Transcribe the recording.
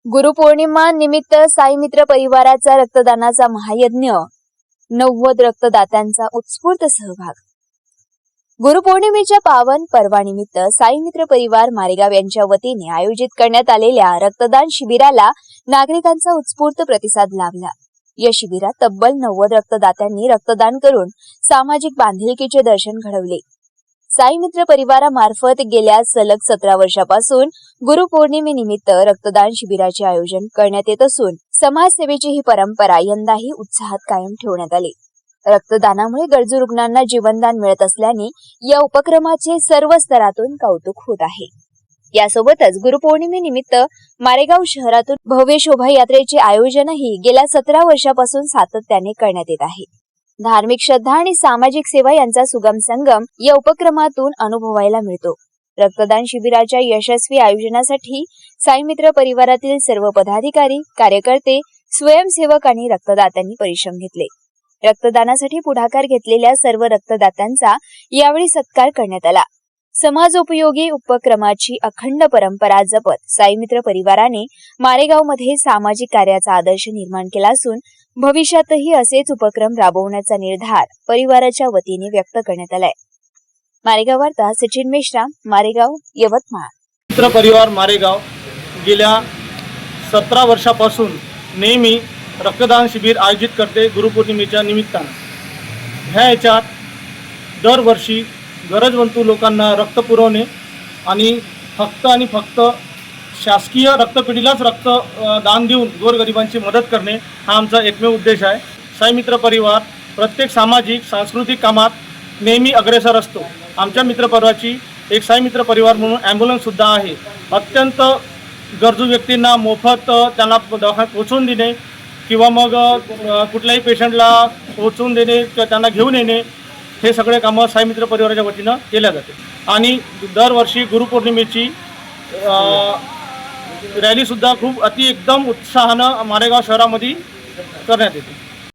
गुरुपौर्णिमा निमित्त साई मित्र परिवाराचा रक्तदानाचा महायज्ञ, 90 रक्तदात्यांचा उत्स्फूर्त सहभाग। गुरुपौर्णिमेच्या पावन पर्वानिमित्त साई मित्र परिवार मारेगाव यांच्या वतीने आयोजित करण्यात आलेल्या रक्तदान शिबिराला नागरिकांचा उत्स्फूर्त प्रतिसाद लाभला। या शिबिरात तब्बल 90 रक्तदात्यांनी रक्तदान करून सामाजिक बांधिलकीचे दर्शन घडवले। साई मित्र परिवारामार्फत गेल्या सलग 17 वर्षापासून गुरुपौर्णिमेनिमित्त रक्तदान शिबिराचे आयोजन करण्यात येत असून समाजसेवेची ही परंपरा यंदाही उत्साहात कायम ठेवण्यात आली। रक्तदानामुळे गरजू रुग्णांना जीवनदान मिळत असल्याने या उपक्रमाचे सर्व स्तरातून कौतुक होत आहे। यासोबतच गुरुपौर्णिमेनिमित्त मारेगाव शहरातून भव्य शोभायात्रेचे आयोजनही गेल्या 17 वर्षापासून सातत्याने करण्यात येत आहे। धार्मिक श्रद्धा आणि सामाजिक सेवा यांचा सुगम संगम या उपक्रमातून अनुभवायला मिळतो। रक्तदान शिबिराच्या यशस्वी आयोजनासाठी साई मित्र परिवारातील सर्व पदाधिकारी, कार्यकर्ते, स्वयंसेवक आणि रक्तदात्यांनी परिश्रम घेतले। रक्तदानासाठी पुढाकार घेतलेल्या सर्व रक्तदात्यांचा यावेळी सत्कार करण्यात आला। समाजोपयोगी उपक्रमाची अखंड परंपरा जपत साई मित्र परिवाराने मारेगावमध्ये सामाजिक कार्याचा आदर्श निर्माण केला असून भविष्यातही असेच उपक्रम राबवण्याचा निर्धार परिवाराच्या वतीने व्यक्त करण्यात आलाय। मारेगाव वार्ता सचिन मेश्राम, मारेगाव, यवतमाळ। मित्र परिवार मारेगाव गेल्या 17 वर्षापासून नेहमी रक्तदान शिबिर आयोजित करते गुरुपौर्णिमेच्या निमित्ताने। ह्या याच्यात दरवर्षी गरजवंत लोकांना रक्त पुरवणे आणि फक्त शासकीय रक्तपेढीलाच रक्त दान देऊन गोरगरिबांची मदत करणे हा आमचा एकमेव उद्देश आहे। साई मित्र परिवार प्रत्येक सामाजिक सांस्कृतिक कामात नेहमी अग्रेसर असतो। आमच्या मित्रपरिवाराची एक साई मित्र परिवार म्हणून ॲम्ब्युलन्स सुद्धा आहे। अत्यंत गरजू व्यक्तींना मोफत त्यांना दवाखान्यात पोहोचवून देणे किंवा मग कुठल्याही पेशंटला पोहोचवून देणे किंवा त्यांना घेऊन येणे हे सगळे कामं साई मित्र परिवाराच्या वतीनं केल्या जाते। आणि दरवर्षी गुरुपौर्णिमेची रॅलीसुद्धा खूप एकदम उत्साहानं मारेगाव शहरामध्ये करण्यात येते।